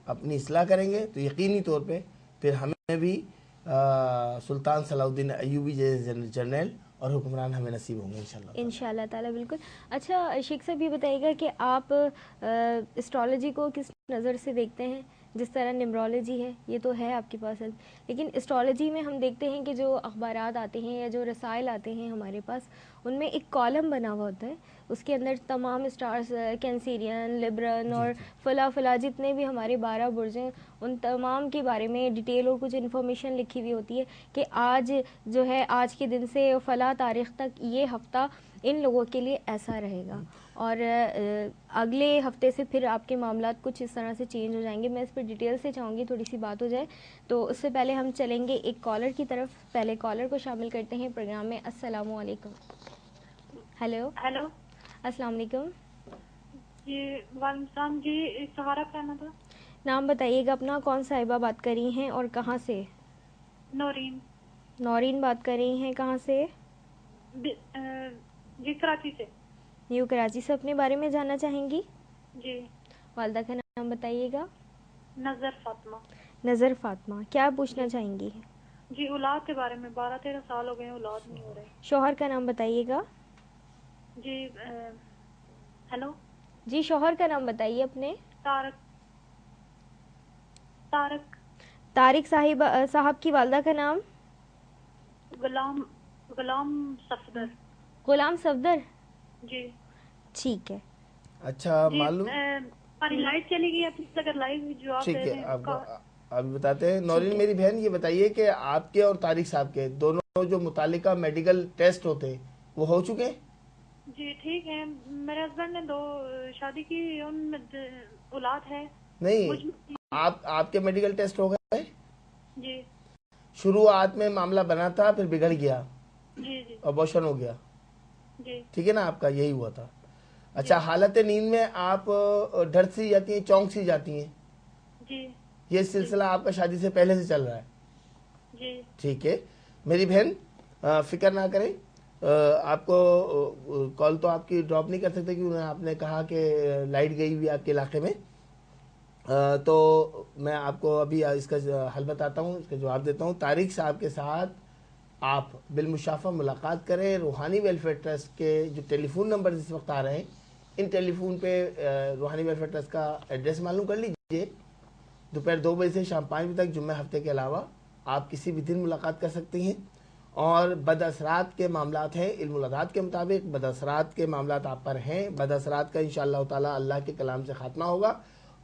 اپنی اصلاح کریں گے تو یقینی طور پہ پھر ہمیں بھی سلطان صلاح الدین ایوبی جیسے جنرل اور حکمران ہمیں نصیب ہوں گے انشاءاللہ تعالیٰ. بالکل. اچھا شیخ صاحب یہ بتائیے گا کہ آپ اسٹرالوجی کو کس نظر سے دیکھتے ہیں؟ جس طرح نمرولوجی ہے یہ تو ہے آپ کے پاس، لیکن اسٹرالوجی میں ہم دیکھتے ہیں کہ جو اخبارات آتے ہیں یا جو رسائل آتے ہیں ہمارے پاس، ان میں ایک کالم بنا ہوا ہوتا ہے، اس کے اندر تمام اسٹارز کینسیرین، لیبرن اور فلاں جتنے بھی ہمارے 12 برج ہیں ان تمام کے بارے میں ڈیٹیل اور کچھ انفارمیشن لکھی ہوئی ہوتی ہے کہ آج جو ہے آج کے دن سے فلاں تاریخ تک یہ ہفتہ ان لوگوں کے لیے ایسا رہے گا، اور اگلے ہفتے سے پھر آپ کے معاملات کچھ اس طرح سے چینج ہو جائیں گے. میں اس پہ ڈیٹیل سے چاہوں گی تھوڑی سی بات ہو جائے. تو اس سے پہلے ہم چلیں گے ایک کالر کی طرف. پہلے کالر کو شامل کرتے ہیں پروگرام میں. السلام علیکم. ہیلو السلام علیکم. جی وعلیکم السلام. جی سہارا کہنا تھا. نام بتائیے گا اپنا، کون صاحبہ بات کر رہی ہیں اور کہاں سے؟ نورین. نورین بات کر رہی ہیں کہاں سے؟ جی کراچی سے. نیو کراچی سے. اپنے بارے میں جاننا چاہیں گی؟ جی. والدہ کا نام بتائیے گا. نظر فاطمہ. نظر فاطمہ. کیا پوچھنا جی چاہیں گی؟ جی اولاد کے بارے میں. 12-13 سال ہو گئے ہیں اولاد نہیں ہو رہے. شوہر کا نام بتائیے گا. جی ہیلو. جی شوہر کا نام بتائیے اپنے. طارق. طارق صاحب کی والدہ کا نام؟ غلام صفدر. غلام صفدر. جی ٹھیک ہے. اچھا جی معلوم. ہماری لائٹ چلی گئی. آپ اگر لائیو جواب دے ٹھیک ہے دیں. آپ کو ابھی بتاتے ہیں. نورین میری بہن یہ بتائیے کہ آپ کے اور طارق صاحب کے دونوں جو متعلقہ میڈیکل ٹیسٹ ہوتے ہیں وہ ہو چکے ہیں؟ جی ٹھیک ہے. میرے ہسبینڈ نے 2 شادی کی، ان میں اولاد ہے. نہیں آپ کے میڈیکل ٹیسٹ ہو گئے؟ جی. شروعات میں معاملہ بنا تھا پھر بگڑ گیا. جی. جی. ابورشن ہو گیا. جی. ٹھیک ہے نا، آپ کا یہی ہوا تھا. اچھا جی. حالت نیند میں آپ ڈر سی جاتی ہیں، چونک سی جاتی ہیں؟ جی. یہ سلسلہ آپ کا شادی سے پہلے سے چل رہا ہے؟ جی. ٹھیک ہے میری بہن فکر نہ کریں. آپ کو کال تو آپ کی ڈراپ نہیں کر سکتے کیونکہ آپ نے کہا کہ لائٹ گئی ہوئی آپ کے علاقے میں. تو میں آپ کو ابھی اس کا حل بتاتا ہوں، اس کا جواب دیتا ہوں. طارق صاحب کے ساتھ آپ بالمشافہ ملاقات کریں. روحانی ویلفیئر ٹرسٹ کے جو ٹیلی فون نمبر اس وقت آ رہے ہیں ان ٹیلی فون پہ روحانی ویلفیئر ٹرسٹ کا ایڈریس معلوم کر لیجئے. دوپہر 2 بجے سے شام 5 بجے تک جمعہ ہفتے کے علاوہ آپ کسی بھی دن ملاقات کر سکتی ہیں. اور بد اثرات کے معاملات ہیں، علم الادات کے مطابق بد اثرات کے معاملات آپ پر ہیں. بد اثرات کا انشاءاللہ تعالی اللہ کے کلام سے خاتمہ ہوگا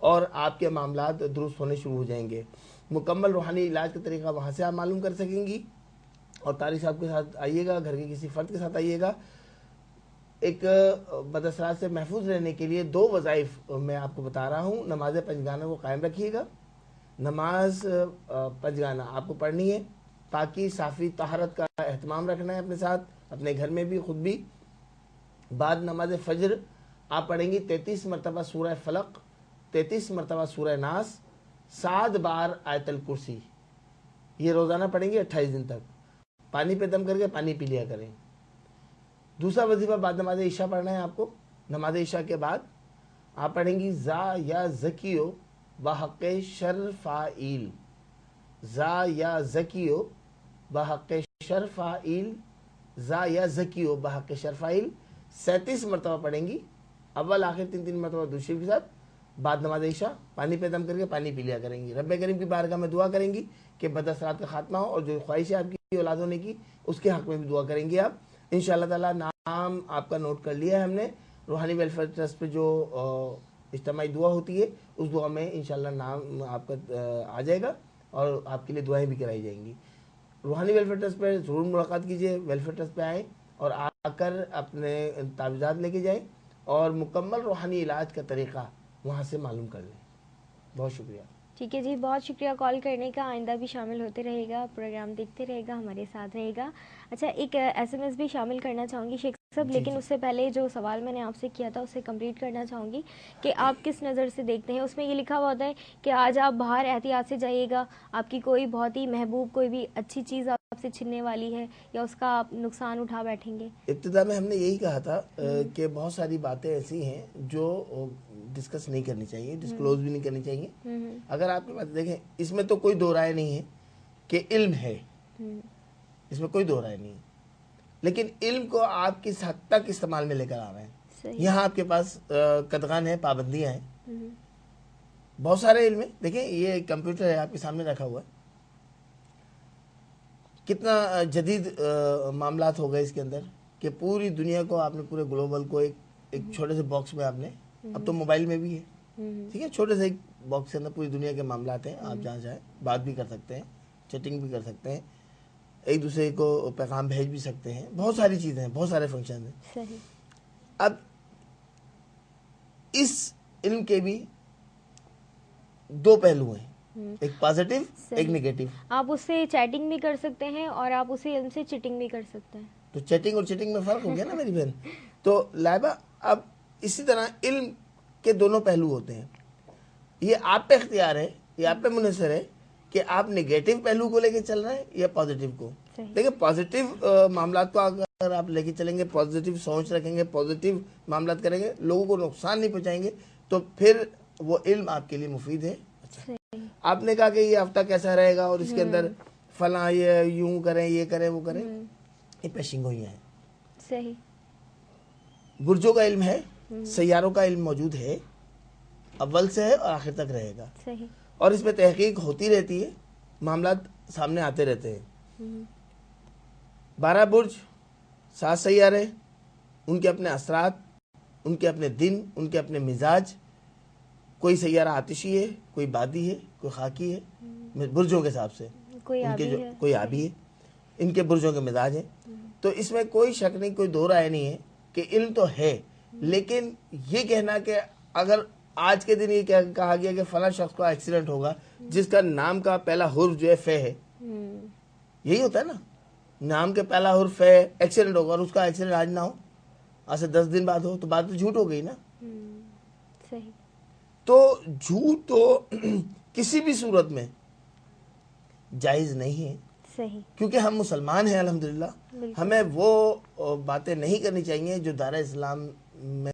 اور آپ کے معاملات درست ہونے شروع ہو جائیں گے. مکمل روحانی علاج کا طریقہ وہاں سے آپ معلوم کر سکیں گی. اور طارق صاحب کے ساتھ آئیے گا، گھر کے کسی فرد کے ساتھ آئیے گا. ایک بد اثرات سے محفوظ رہنے کے لیے 2 وظائف میں آپ کو بتا رہا ہوں. نماز پنجگانہ کو قائم رکھیے گا. نماز پنجگانہ آپ کو پڑھنی ہے. پاکی صافی طہارت کا اہتمام رکھنا ہے اپنے ساتھ، اپنے گھر میں بھی خود بھی. بعد نماز فجر آپ پڑھیں گی 33 مرتبہ سورہ فلق، 33 مرتبہ سورہ ناس، 7 بار آیت الکرسی. یہ روزانہ پڑھیں گے 28 دن تک. پانی پہ دم کر کے پانی پی لیا کریں. دوسرا وظیفہ بعد نماز عشاء پڑھنا ہے آپ کو. نماز عشاء کے بعد آپ پڑھیں گی زا یا زکیو بحق شرفائیل. زا یا زکیو بحق شرفائیل. زا یا زکیو بحق شرفائیل 37 مرتبہ پڑھیں گی. اول آخر 3 مرتبہ دوسری کے ساتھ. بعد نماز عشاء پانی پہ دم کر کے پانی پی لیا کریں گی. رب کریم کی بارگاہ میں دعا کریں گی کہ بد اثرات کا خاتمہ ہو، اور جو خواہش ہے آپ کی اولاد ہونے کی اس کے حق میں بھی دعا کریں گی آپ انشاءاللہ تعالی. نام آپ کا نوٹ کر لیا ہے ہم نے. روحانی ویلفیئر ٹرسٹ پہ جو اجتماعی دعا ہوتی ہے اس دعا میں انشاءاللہ نام آپ کا آ جائے گا اور آپ کے لیے دعائیں بھی کرائی جائیں گی. روحانی ویلفیئر ٹرسٹ پہ ضرور ملاقات کیجیے. ویلفیئر ٹرسٹ پہ آئیں اور آ کر اپنے تاویزات لے کے جائیں اور مکمل روحانی علاج کا طریقہ وہاں سے معلوم کر لیں. بہت شکریہ. ٹھیک ہے جی، بہت شکریہ کال کرنے کا. آئندہ بھی شامل ہوتے رہے گا، پروگرام دیکھتے رہے گا، ہمارے ساتھ رہے گا. اچھا ایک SMS بھی شامل کرنا چاہوں گی شیخ صاحب، لیکن اس سے پہلے جو سوال میں نے آپ سے کیا تھا اسے کمپلیٹ کرنا چاہوں گی کہ آپ کس نظر سے دیکھتے ہیں. اس میں یہ لکھا ہوا ہوتا ہے کہ آج آپ باہر احتیاط سے جائیے گا، آپ کی کوئی بہت ہی محبوب کوئی بھی اچھی چیز آپ سے چھننے والی ہے یا اس کا آپ نقصان اٹھا بیٹھیں گے. ابتدا میں ہم نے یہی کہا تھا کہ بہت ساری باتیں ایسی ہیں جو ڈسکس نہیں کرنی چاہیے, ڈسکلوز بھی نہیں کرنی چاہیے. اگر آپ کے پاس دیکھیں اس میں تو کوئی دو رائے نہیں ہے کہ علم ہے, اس میں کوئی دو رائے نہیں ہے, لیکن علم کو آپ کس حد تک استعمال میں لے کر آ رہے ہیں. یہاں آپ کے پاس قدغن ہے, پابندیاں ہیں, بہت سارے علم ہیں. دیکھیں یہ کمپیوٹر ہے آپ کے سامنے رکھا ہوا ہے, کتنا جدید معاملات ہو گئے اس کے اندر کہ پوری دنیا کو آپ نے, پورے گلوبل کو ایک چھوٹے سے باکس میں آپ نے, اب تو موبائل میں بھی ہے, ٹھیک ہے, چھوٹے سے ایک باکس کے اندر پوری دنیا کے معاملات ہیں. آپ جہاں جائیں بات بھی کر سکتے ہیں, چیٹنگ بھی کر سکتے ہیں, ایک دوسرے کو پیغام بھیج بھی سکتے ہیں, بہت ساری چیزیں ہیں, بہت سارے فنکشن ہیں. اب اس علم کے بھی دو پہلو ہیں, ایک پازیٹیو ایک نیگیٹو. آپ اس سے چیٹنگ بھی کر سکتے ہیں اور آپ اسے علم سے چیٹنگ بھی کر سکتے ہیں. تو چیٹنگ اور چیٹنگ میں فرق ہو گیا نا میری بہن. تو لائبہ اب اسی طرح علم کے دونوں پہلو ہوتے ہیں. یہ آپ پہ اختیار ہے, یہ آپ پہ منحصر ہے کہ آپ نیگیٹو پہلو کو لے کے چل رہے ہیں یا پازیٹیو کو. دیکھیں پازیٹیو معاملات کو اگر آپ لے کے چلیں گے, پازیٹیو سوچ رکھیں گے, پازیٹیو معاملات کریں گے, لوگوں کو نقصان نہیں پہنچائیں گے, تو پھر وہ علم آپ کے لیے مفید ہے. آپ نے کہا کہ یہ ہفتہ کیسا رہے گا اور اس کے اندر فلاں یہ یوں کریں, یہ کریں, وہ کریں, یہ پیشنگ گوئیاں ہیں. صحیح. برجوں کا علم ہے, سیاروں کا علم موجود ہے, اول سے ہے اور آخر تک رہے گا. صحیح. اور اس پہ تحقیق ہوتی رہتی ہے, معاملات سامنے آتے رہتے ہیں. 12 برج, 7 سیارے, ان کے اپنے اثرات, ان کے اپنے دن, ان کے اپنے مزاج. کوئی سیارہ آتشی ہے, کوئی بادی ہے, کوئی خاکی ہے, برجوں کے حساب سے. کوئی آبی ہے, ان کے برجوں کے مزاج ہیں. تو اس میں کوئی شک نہیں, کوئی دو رائے نہیں ہے کہ علم تو ہے, لیکن یہ کہنا کہ اگر آج کے دن یہ کہا گیا کہ فلاں شخص کا ایکسیڈنٹ ہوگا جس کا نام کا پہلا حرف جو ہے فے ہے, یہی ہوتا ہے نا, نام کے پہلا حرف ہے, ایکسیڈنٹ ہوگا, اور اس کا ایکسیڈنٹ آج نہ ہو, آج سے 10 دن بعد ہو, تو بات تو جھوٹ ہو گئی نا. صحیح. تو جھوٹ تو کسی بھی صورت میں جائز نہیں ہے. صحیح. کیونکہ ہم مسلمان ہیں الحمدللہ, ہمیں وہ باتیں نہیں کرنی چاہیے جو دار اسلام میں